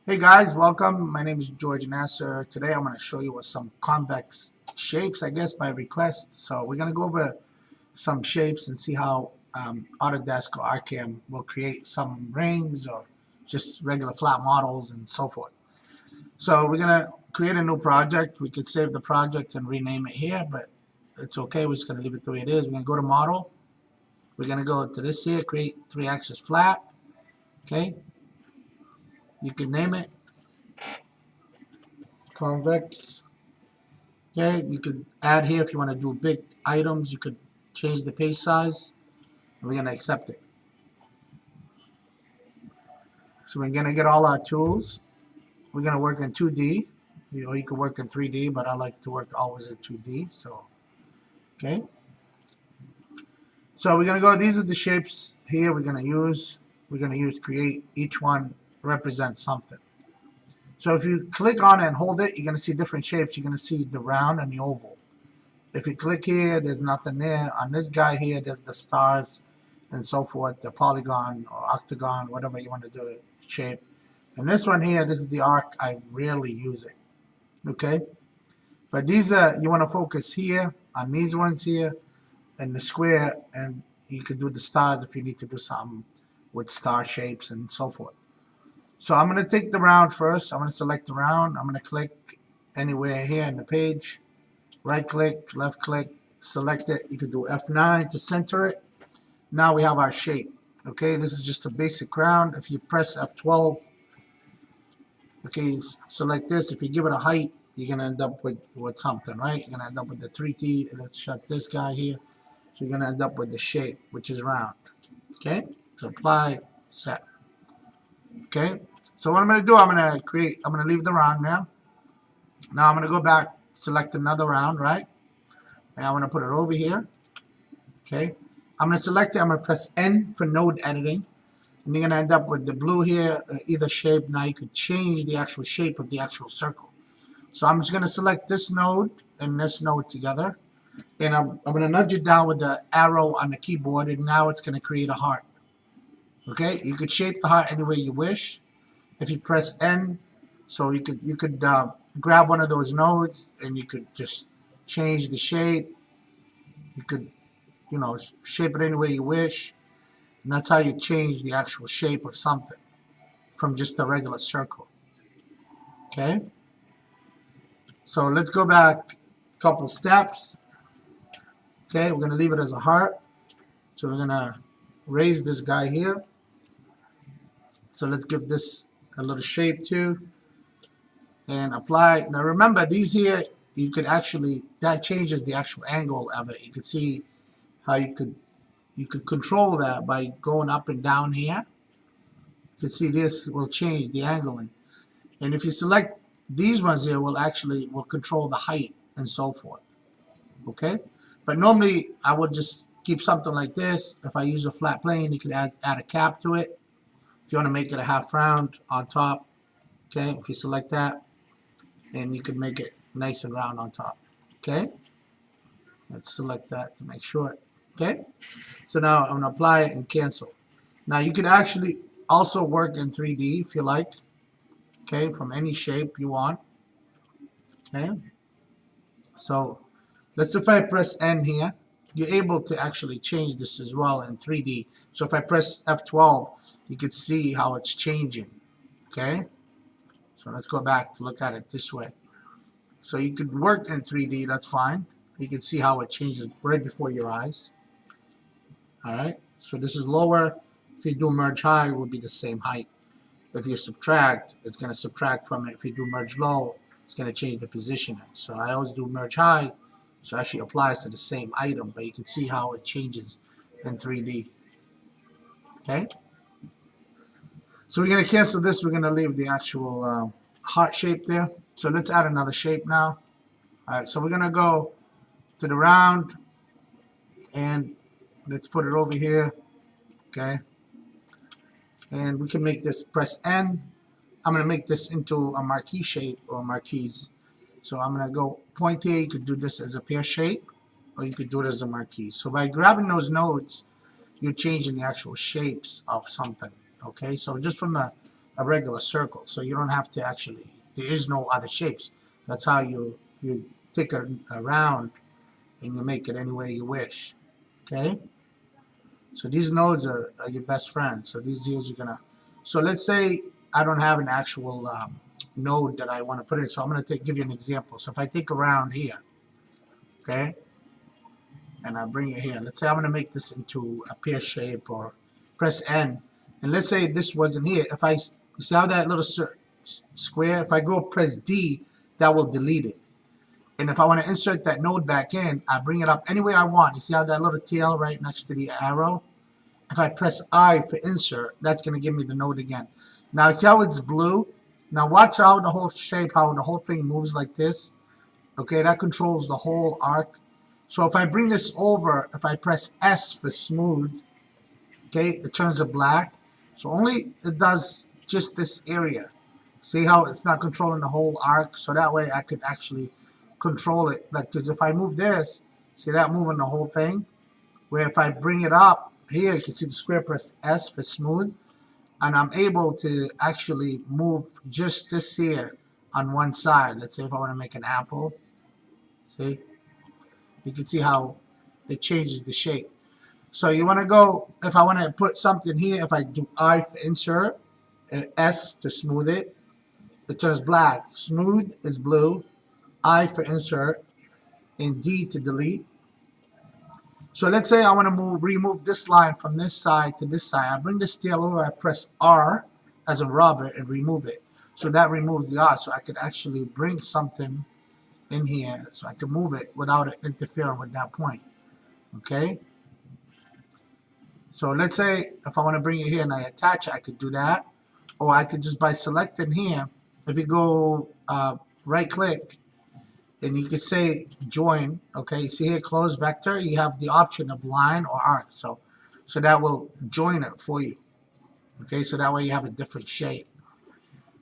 Hey guys, welcome. My name is George Nasser. Today I'm going to show you some convex shapes, I guess, by request. So we're going to go over some shapes and see how Autodesk or Arcam will create some rings or just regular flat models and so forth. So we're going to create a new project. We could save the project and rename it here, but it's okay. We're just going to leave it the way it is. We're going to go to Model. We're going to go to this here, create 3-axis flat. Okay. You can name it Convex. Okay, you could add here if you want to do big items. You could change the page size. And we're going to accept it. So we're going to get all our tools. We're going to work in 2D. You can work in 3D, but I like to work always in 2D. So, okay. So we're going to go, these are the shapes here we're going to use. We're going to use create. Each one represents something. So if you click on it and hold it, you're going to see different shapes. You're going to see the round and the oval. If you click here, there's nothing there. On this guy here, there's the stars and so forth, the polygon or octagon, whatever you want to do it, shape. And this one here, this is the arc. I rarely use it. Okay? But these are, you want to focus here on these ones here and the square, and you could do the stars if you need to do something with star shapes and so forth. So I'm going to take the round first. I'm going to select the round. I'm going to click anywhere here in the page. Right click, left click, select it. You can do F9 to center it. Now we have our shape. Okay, this is just a basic round. If you press F12, okay, select this. If you give it a height, you're going to end up with something, right? You're going to end up with the 3T. Let's shut this guy here. So you're going to end up with the shape, which is round. Okay, so apply, set. Okay, so what I'm going to do, I'm going to leave the round now. Now I'm going to go back, select another round, right? And I'm going to put it over here. Okay, I'm going to select it. I'm going to press N for node editing. And you're going to end up with the blue here, either shape. Now you could change the actual shape of the actual circle. So I'm just going to select this node and this node together. And I'm going to nudge it down with the arrow on the keyboard. And now it's going to create a heart. Okay, you could shape the heart any way you wish. If you press N, so you could grab one of those nodes and you could just change the shape. You could, shape it any way you wish. And that's how you change the actual shape of something from just a regular circle. Okay? So let's go back a couple steps. Okay, we're going to leave it as a heart. So we're going to raise this guy here. So let's give this a little shape too. And apply. Now remember, these here, you could actually, that changes the actual angle of it. You can see how you could control that by going up and down here. You can see this will change the angling. And if you select these ones here, will control the height and so forth. Okay? But normally, I would just keep something like this. If I use a flat plane, you can add a cap to it. If you want to make it a half round on top, okay, if you select that, and you can make it nice and round on top. Okay, let's select that to make sure. Okay, so now I'm going to apply it and cancel. Now you can actually also work in 3D if you like. Okay, from any shape you want. Okay, so let's, if I press N here, you're able to actually change this as well in 3D. So if I press F12, you can see how it's changing. Okay, so let's go back to look at it this way. So you could work in 3D, that's fine. You can see how it changes right before your eyes. Alright, so this is lower. If you do merge high, it will be the same height. If you subtract, it's going to subtract from it. If you do merge low, it's going to change the positioning. So I always do merge high, so it actually applies to the same item, but you can see how it changes in 3D. Okay? So we're going to cancel this. We're going to leave the actual heart shape there. So let's add another shape now. Alright, so we're going to go to the round and let's put it over here. Okay. And we can make this, press N. I'm going to make this into a marquee shape or marquees. So I'm going to go point here. You could do this as a pear shape or you could do it as a marquee. So by grabbing those nodes, you're changing the actual shapes of something. Okay, so just from the a regular circle. So you don't have to actually, there is no other shapes. That's how you take a round and you make it any way you wish. Okay? So these nodes are your best friend. So these here you're gonna, so let's say I don't have an actual node that I want to put in. So I'm gonna give you an example. So if I take a round here, okay, and I bring it here. Let's say I'm gonna make this into a pear shape, or press N. And let's say this wasn't here. If I see how that little square, if I go press D, that will delete it. And if I want to insert that node back in, I bring it up any way I want. You see how that little tail right next to the arrow? If I press I for insert, that's going to give me the node again. Now, see how it's blue? Now watch how the whole shape, how the whole thing moves like this. Okay, that controls the whole arc. So if I bring this over, if I press S for smooth, okay, it turns to black. So only it does just this area. See how it's not controlling the whole arc? So that way I could actually control it. Like, because if I move this, see that moving the whole thing? Where if I bring it up here, you can see the square, press S for smooth. And I'm able to actually move just this here on one side. Let's say if I want to make an apple. See? You can see how it changes the shape. So you want to go, if I want to put something here, if I do I for insert, S to smooth it, it turns black. Smooth is blue, I for insert, and D to delete. So let's say I want to remove this line from this side to this side. I bring this tail over, I press R as a rubber and remove it. So that removes the R. So I could actually bring something in here. So I can move it without it interfering with that point. Okay? So let's say if I want to bring it here and I attach it, I could do that. Or I could just by selecting here, if you go right click, and you could say join, okay, see here, close vector, you have the option of line or arc. So that will join it for you. Okay, so that way you have a different shape.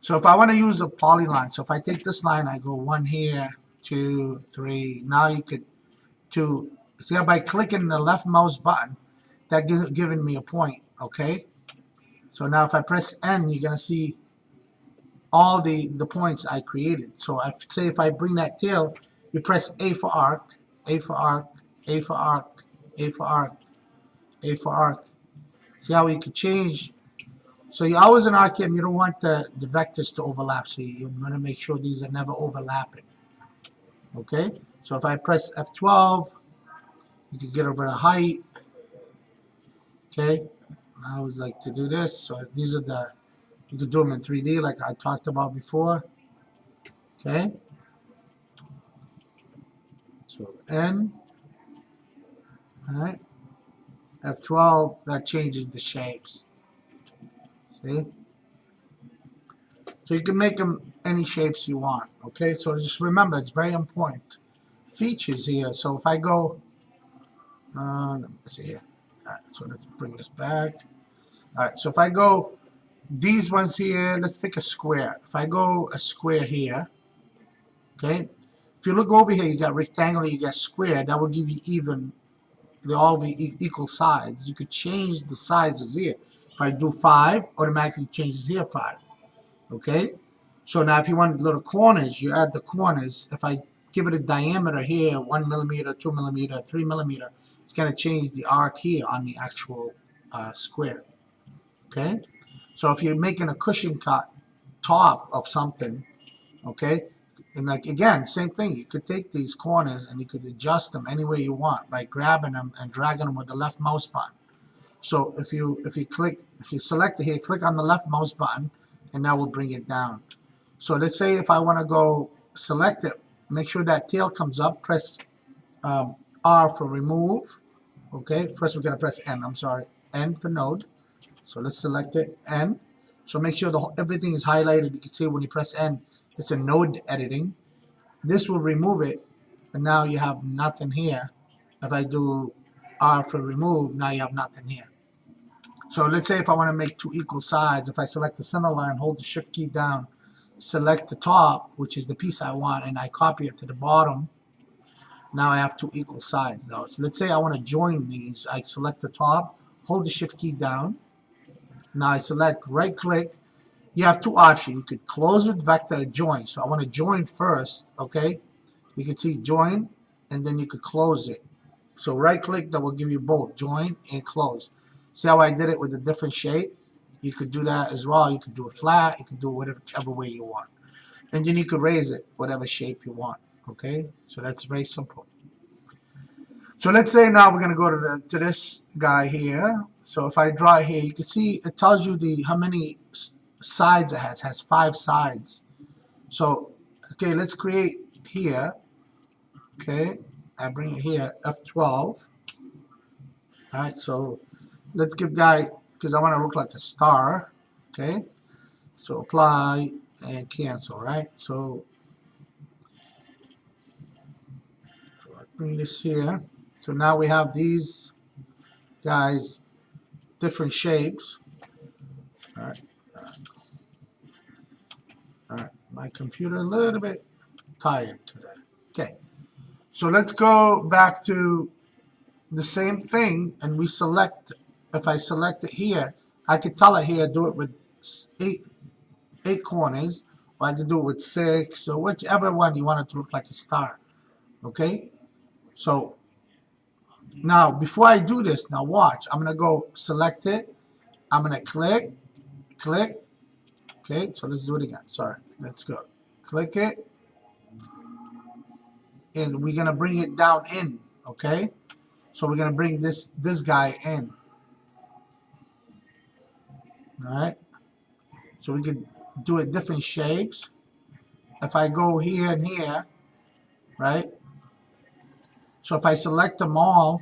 So if I want to use a polyline, so if I take this line, I go 1 here, 2, 3. Now you could see how by clicking the left mouse button, that giving me a point, okay? So now if I press N, you're gonna see all the points I created. So I say if I bring that tail, you press A for arc, A for arc, A for arc, A for arc, A for arc. See how we could change. So you always in RCam, you don't want the vectors to overlap. So you want to make sure these are never overlapping. Okay? So if I press F12, you can get over the height. Okay? I always like to do this. So these are the, you can do them in 3D like I talked about before. Okay? So N. Alright? F12, that changes the shapes. See? So you can make them any shapes you want. Okay? So just remember, it's very important. Features here. So if I go, let me see here. Alright, so let's bring this back. Alright, so if I go these ones here, let's take a square. If I go a square here, okay, if you look over here, you got rectangle, you got square, that will give you even, they'll all be equal sides. You could change the sizes here. If I do 5, automatically changes here 5. Okay, so now if you want little corners, you add the corners. If I give it a diameter here, 1 millimeter, 2 millimeter, 3 millimeter, it's going to change the arc here on the actual square. Okay, so if you're making a cushion cut top of something, okay, and like again, same thing, you could take these corners and you could adjust them any way you want by grabbing them and dragging them with the left mouse button. So if you select it here, click on the left mouse button, and that will bring it down. So let's say if I want to go select it, make sure that tail comes up, press R for remove. Okay, first we're going to press N, I'm sorry, N for node. So let's select it, N. So make sure everything is highlighted. You can see when you press N, it's a node editing. This will remove it, and now you have nothing here. If I do R for remove, now you have nothing here. So let's say if I want to make 2 equal sides, if I select the center line, hold the shift key down, select the top, which is the piece I want, and I copy it to the bottom. Now I have 2 equal sides now. So let's say I want to join these. I select the top, hold the shift key down. Now I select right click, you have two options. You could close with vector or join. So I want to join first, okay? You can see join, and then you could close it. So right click, that will give you both join and close. See how I did it with a different shape? You could do that as well. You could do it flat. You could do it whichever way you want. And then you could raise it whatever shape you want. Okay? So that's very simple. So let's say now we're going to go to this guy here. So if I draw here, you can see it tells you how many sides it has. It has 5 sides. So, okay, let's create here. Okay, I bring it here, F12. Alright, so let's give guy, because I want to look like a star. Okay, so apply and cancel, right? So I bring this here. So now we have these guys, different shapes. Alright, alright, my computer a little bit tired today. Okay, so let's go back to the same thing, and we select. If I select it here, I could tell it here, do it with eight corners, or I could do it with 6, or whichever one you want it to look like a star. Okay, so now before I do this, now watch, I'm gonna go select it, I'm gonna click. Okay, so let's do it again. Sorry, let's go click it, and we're gonna bring it down in. Okay, so we're gonna bring this guy in. Alright, so we could do it different shapes. If I go here and here, right? So if I select them all,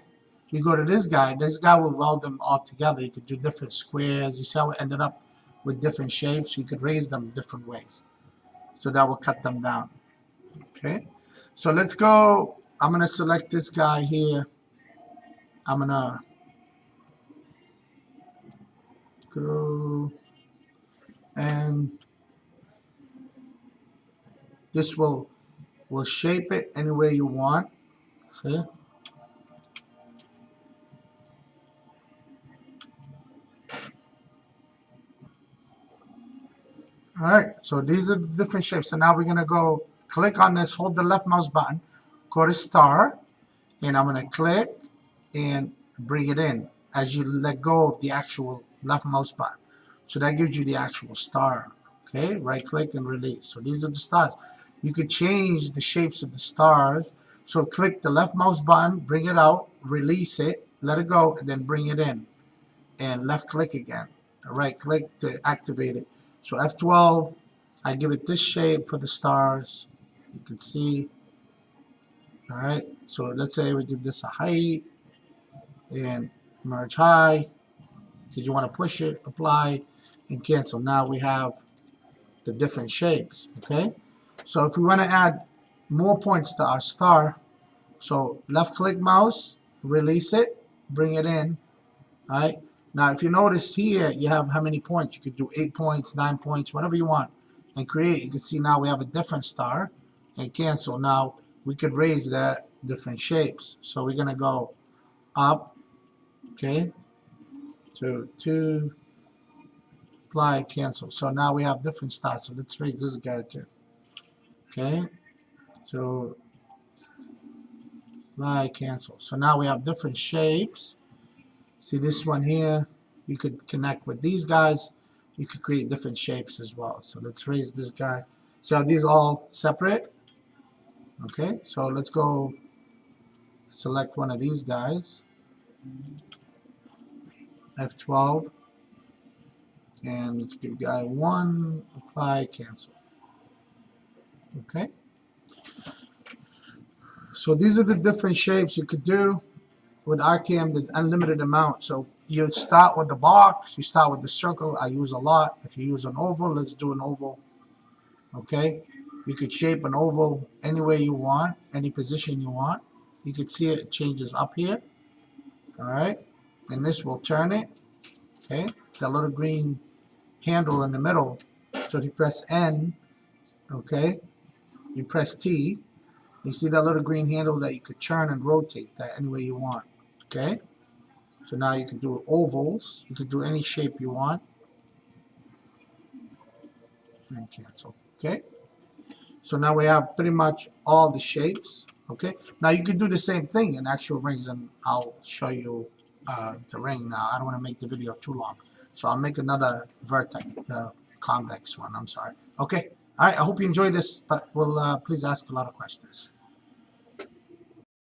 you go to this guy will weld them all together. You could do different squares. You see how it ended up with different shapes. You could raise them different ways. So that will cut them down. Okay, so let's go. I'm gonna select this guy here. I'm gonna go, and this will shape it any way you want. See? Alright, so these are the different shapes. So now we're going to go click on this, hold the left mouse button, go to star, and I'm going to click and bring it in as you let go of the actual left mouse button. So that gives you the actual star. Okay, right click and release. So these are the stars. You could change the shapes of the stars. So click the left mouse button, bring it out, release it, let it go, and then bring it in. And left click again. Right click to activate it. So F12, I give it this shape for the stars. You can see. Alright, so let's say we give this a height and merge high. Because you want to push it, apply, and cancel. Now we have the different shapes. Okay, so if we want to add more points to our star, so left click mouse, release it, bring it in. Alright, now if you notice here, you have how many points. You could do 8 points, 9 points, whatever you want, and create. You can see now we have a different star, and cancel. Now we could raise that different shapes. So we're gonna go up, okay, to apply, cancel. So now we have different stars. So let's raise this guy too. Okay, so apply, cancel. So now we have different shapes. See this one here, you could connect with these guys. You could create different shapes as well. So let's raise this guy. So these all separate. Okay, so let's go select one of these guys. F12. And let's give guy 1, apply, cancel. Okay. So these are the different shapes you could do. With RKM, there's unlimited amount. So you start with the box, you start with the circle. I use a lot. If you use an oval, let's do an oval. Okay, you could shape an oval any way you want, any position you want. You could see it changes up here. All right, and this will turn it. Okay, that little green handle in the middle. So if you press N, okay, you press T, you see that little green handle that you could turn and rotate that any way you want. Okay, so now you can do ovals. You can do any shape you want. and cancel. Okay. So now we have pretty much all the shapes. Okay. Now you could do the same thing in actual rings, and I'll show you the ring now. I don't want to make the video too long, so I'll make another vertex, convex one. I'm sorry. Okay. All right. I hope you enjoyed this, but we'll please ask a lot of questions.